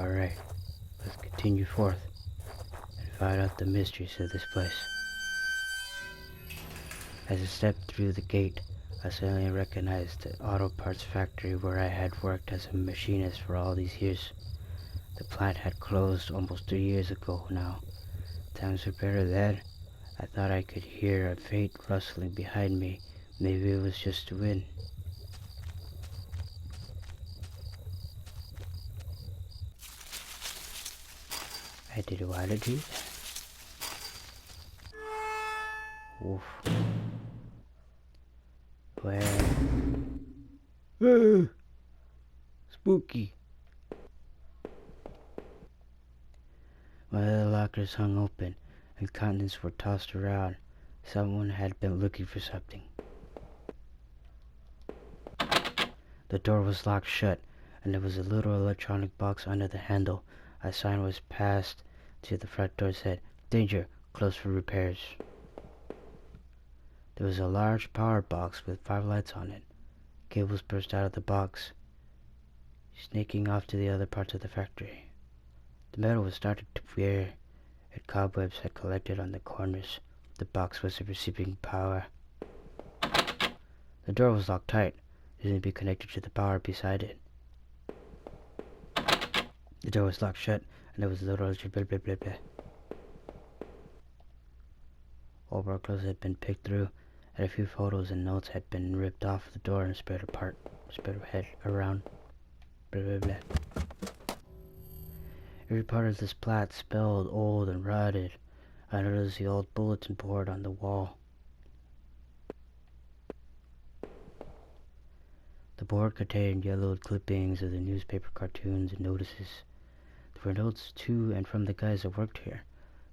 Alright, let's continue forth and find out the mysteries of this place. As I stepped through the gate, I suddenly recognized the auto parts factory where I had worked as a machinist for all these years. The plant had closed almost 3 years ago now. Times were better then. I thought I could hear a faint rustling behind me. Maybe it was just the wind. I didn't want to do that. Oof. Where? Spooky. One of the lockers hung open, and contents were tossed around. Someone had been looking for something. The door was locked shut, and there was a little electronic box under the handle. A sign was passed to the front door said, "Danger, closed for repairs." There was a large power box with 5 lights on it. Cables burst out of the box, snaking off to the other parts of the factory. The metal was starting to wear, and cobwebs had collected on the corners. The box wasn't receiving power. The door was locked tight. It didn't be connected to the power beside it. The door was locked shut, and there was a little blah blah blah blah. All bar clothes had been picked through, and a few photos and notes had been ripped off the door and spread around. Blah blah blah. Every part of this plat smelled old and rotted. I noticed the old bulletin board on the wall. The board contained yellowed clippings of the newspaper cartoons and notices. There were notes to and from the guys that worked here.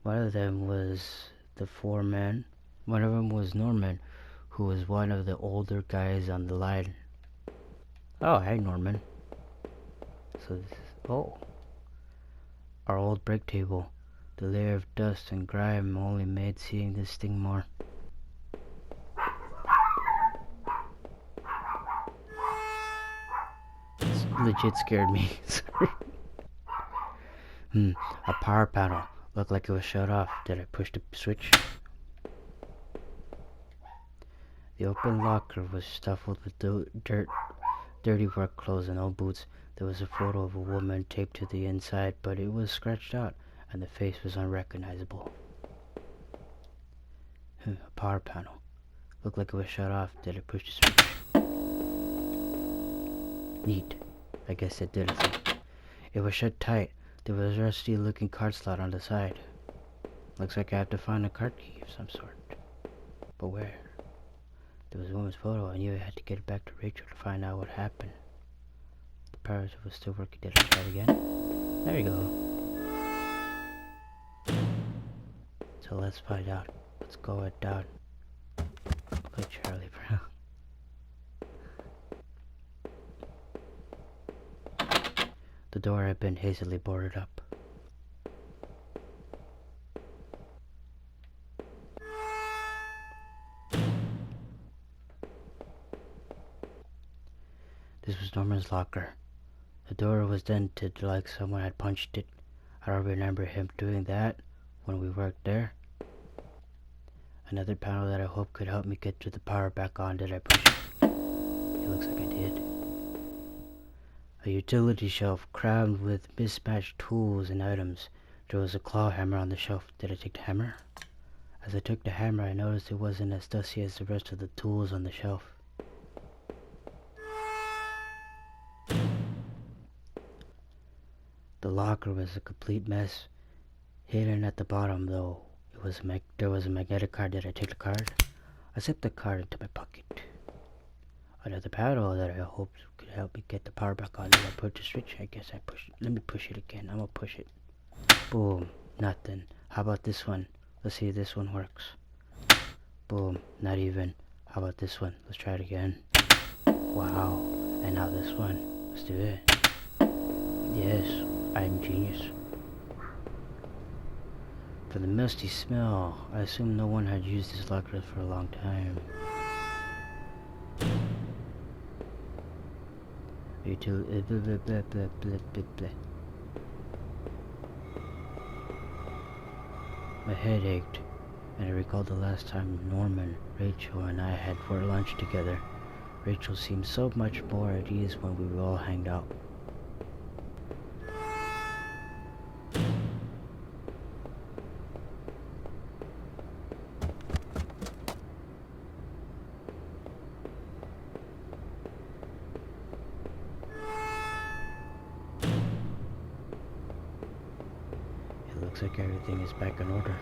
One of them was the foreman. One of them was Norman, who was one of the older guys on the line. Oh, hey Norman. So this is, our old break table. The layer of dust and grime only made seeing this thing more. This legit scared me. Sorry. A power panel. Looked like it was shut off. Did I push the switch? The open locker was stuffed with dirty work clothes and old boots. There was a photo of a woman taped to the inside, but it was scratched out, and the face was unrecognizable. A power panel. Looked like it was shut off. Did I push the switch? Neat. I guess it did a thing. It was shut tight. There was a rusty looking card slot on the side. Looks like I have to find a card key of some sort. But where? There was a woman's photo. I knew I had to get it back to Rachel to find out what happened. The power was still working. Did I try it again? There we go. So let's find out what's going down. Play Charlie Brown. The door had been hastily boarded up. This was Norman's locker. The door was dented like someone had punched it. I don't remember him doing that when we worked there. Another panel that I hope could help me get to the power back on. Did I push it? It looks like I did. A utility shelf crammed with mismatched tools and items. There was a claw hammer on the shelf. Did I take the hammer? As I took the hammer, I noticed it wasn't as dusty as the rest of the tools on the shelf. The locker was a complete mess. Hidden at the bottom, though, there was a magnetic card. Did I take the card? I slipped the card into my pocket. Another paddle that I hoped could help me get the power back on. Did I push the switch? I guess I pushed it. Let me push it again. I'm gonna push it. Boom. Nothing. How about this one? Let's see if this one works. Boom. Not even. How about this one? Let's try it again. Wow. And now this one. Let's do it. Yes. I'm genius. For the musty smell, I assume no one had used this locker for a long time. My head ached, and I recalled the last time Norman, Rachel, and I had for lunch together. Rachel seemed so much more at ease when we were all hanged out. It looks like everything is back in order.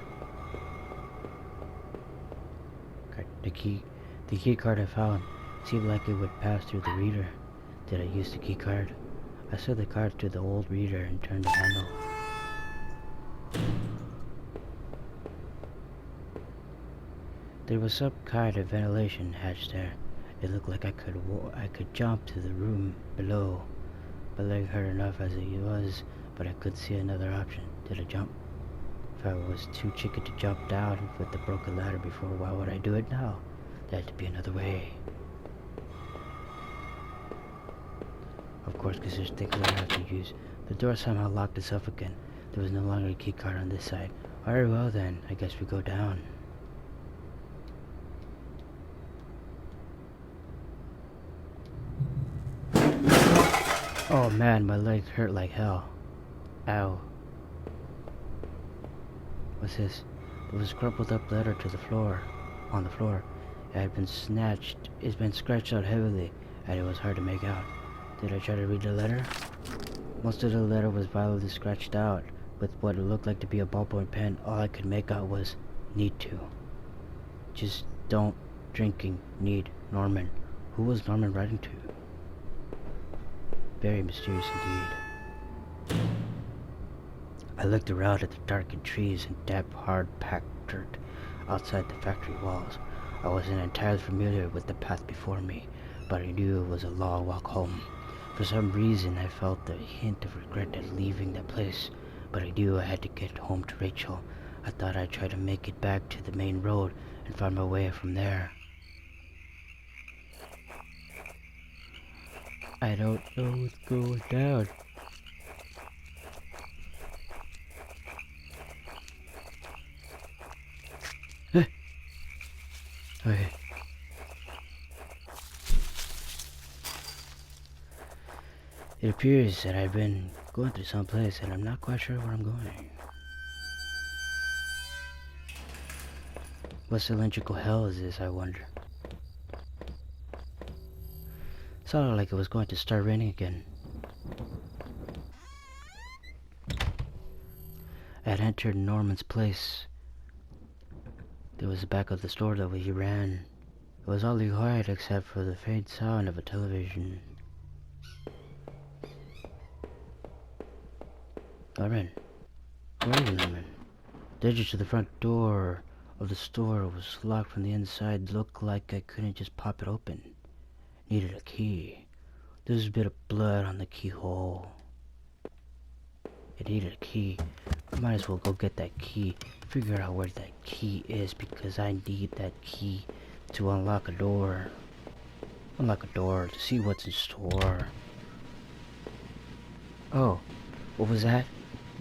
The key card I found seemed like it would pass through the reader. Did I use the key card? I set the card to the old reader and turned the handle. There was some kind of ventilation hatch there. It looked like I could jump to the room below. My leg hurt enough as it was, but I could see another option. Did I jump? If I was too chicken to jump down with the broken ladder before, why would I do it now? There had to be another way. Of course, because there's things that I have to use. The door somehow locked itself again. There was no longer a key card on this side. Alright, well then, I guess we go down. Oh man, my legs hurt like hell. Ow. What's this? There was a crumpled up letter to the floor. On the floor. It had been snatched. It's been scratched out heavily, and it was hard to make out. Did I try to read the letter? Most of the letter was violently scratched out with what it looked like to be a ballpoint pen. All I could make out was need to. Just don't drinking need Norman. Who was Norman writing to? Very mysterious indeed. I looked around at the darkened trees and damp, hard-packed dirt outside the factory walls. I wasn't entirely familiar with the path before me, but I knew it was a long walk home. For some reason, I felt a hint of regret at leaving the place, but I knew I had to get home to Rachel. I thought I'd try to make it back to the main road and find my way from there. I don't know what's going down. Okay. It appears that I've been going through some place and I'm not quite sure where I'm going. What cylindrical hell is this, I wonder? Sounded like it was going to start raining again. I had entered Norman's place. There was the back of the store that he ran. It was oddly quiet except for the faint sound of a television. Norman? Where are you, Norman? The entrance to the front door of the store was locked from the inside. Looked like I couldn't just pop it open. Needed a key. There was a bit of blood on the keyhole. It needed a key. I might as well go get that key. Figure out where that key is because I need that key to unlock a door. Unlock a door to see what's in store. Oh, what was that?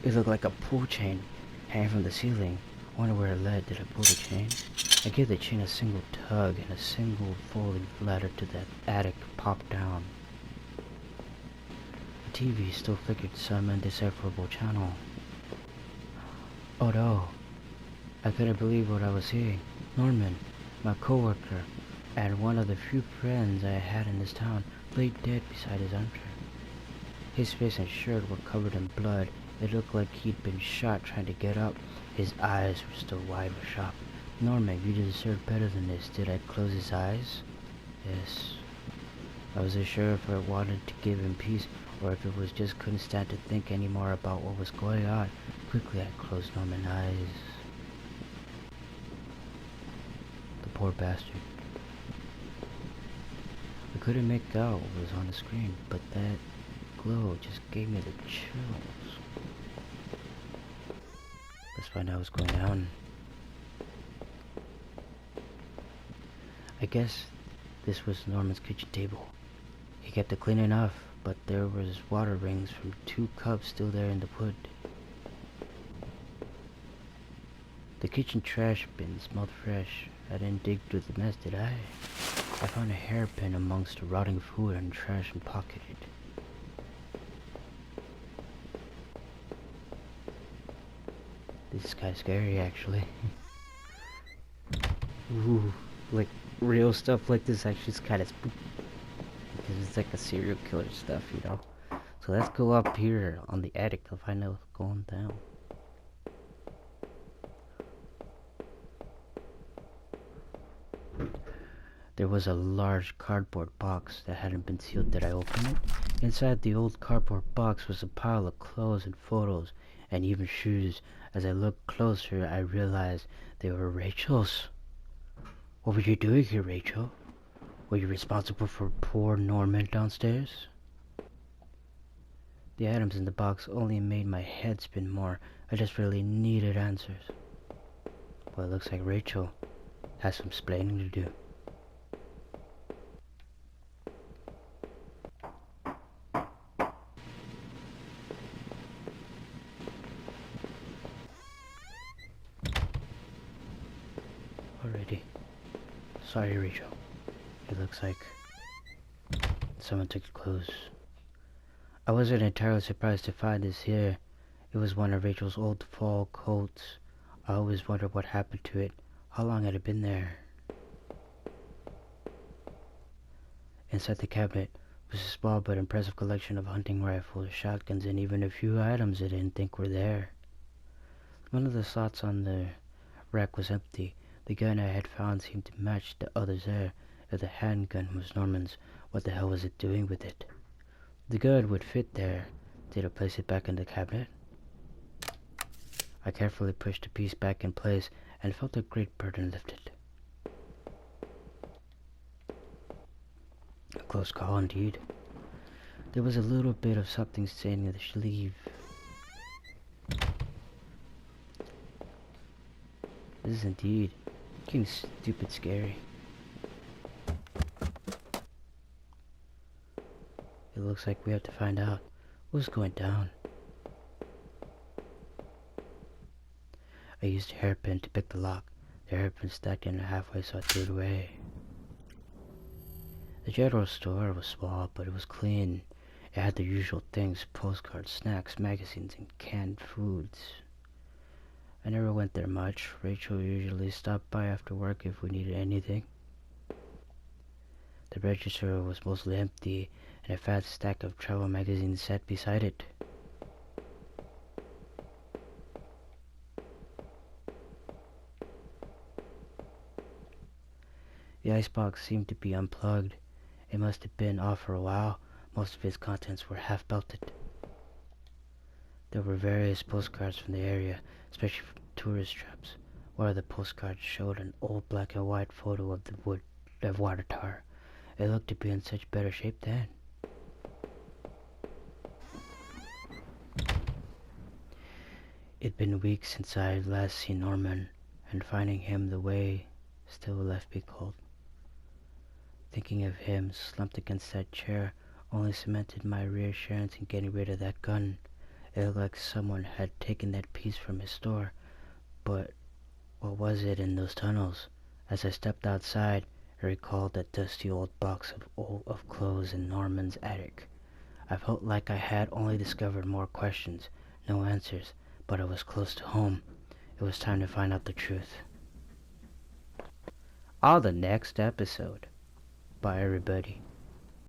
It looked like a pull chain hanging from the ceiling. I wonder where it led. Did I pull the chain? I gave the chain a single tug and a single folding ladder to that attic popped down. The TV still flickered some indecipherable channel. Oh no. I couldn't believe what I was seeing. Norman, my coworker, and one of the few friends I had in this town, lay dead beside his armchair. His face and shirt were covered in blood. It looked like he'd been shot trying to get up. His eyes were still wide with shock. Norman, you deserve better than this. Did I close his eyes? Yes. I wasn't sure if I wanted to give him peace or if it was just couldn't stand to think anymore about what was going on. Quickly I closed Norman's eyes. The poor bastard. I couldn't make out what was on the screen, but that glow just gave me the chills. Let's find out what's going on. I guess this was Norman's kitchen table. He kept it clean enough, but there was water rings from 2 cups still there in the wood. The kitchen trash bin smelled fresh. I didn't dig through the mess, did I? I found a hairpin amongst the rotting food and trash and pocketed it. This is kinda scary, actually. Ooh, like, real stuff like this actually is kinda spooky. Because it's like a serial killer stuff, you know? So let's go up here on the attic to find out what's going down. There was a large cardboard box that hadn't been sealed. Did I open it? Inside the old cardboard box was a pile of clothes and photos, and even shoes. As I looked closer, I realized they were Rachel's. What were you doing here, Rachel? Were you responsible for poor Norman downstairs? The items in the box only made my head spin more. I just really needed answers. Well, it looks like Rachel has some explaining to do. Alrighty. Sorry, Rachel. It looks like someone took your clothes. I wasn't entirely surprised to find this here. It was one of Rachel's old fall coats. I always wondered what happened to it. How long had it been there? Inside the cabinet was a small but impressive collection of hunting rifles, shotguns, and even a few items I didn't think were there. One of the slots on the rack was empty. The gun I had found seemed to match the others there. If the handgun was Norman's, what the hell was it doing with it? The gun would fit there. Did I place it back in the cabinet? I carefully pushed the piece back in place and felt a great burden lifted. A close call indeed. There was a little bit of something staining the sleeve. This is indeed getting stupid scary. It looks like we have to find out what's going down. I used a hairpin to pick the lock. The hairpin stuck in halfway, so I threw it away. The general store was small, but it was clean. It had the usual things: postcards, snacks, magazines, and canned foods. I never went there much. Rachel usually stopped by after work if we needed anything. The register was mostly empty, and a fat stack of travel magazines sat beside it. The icebox seemed to be unplugged. It must have been off for a while. Most of its contents were half melted. There were various postcards from the area, especially from tourist traps. One of the postcards showed an old black and white photo of the water tower. It looked to be in such better shape then. It'd been weeks since I had last seen Norman, and finding him the way still left me cold. Thinking of him slumped against that chair only cemented my reassurance in getting rid of that gun. It looked like someone had taken that piece from his store, but what was it in those tunnels? As I stepped outside, I recalled that dusty old box of clothes in Norman's attic. I felt like I had only discovered more questions, no answers, but I was close to home. It was time to find out the truth. On the next episode. Bye, everybody.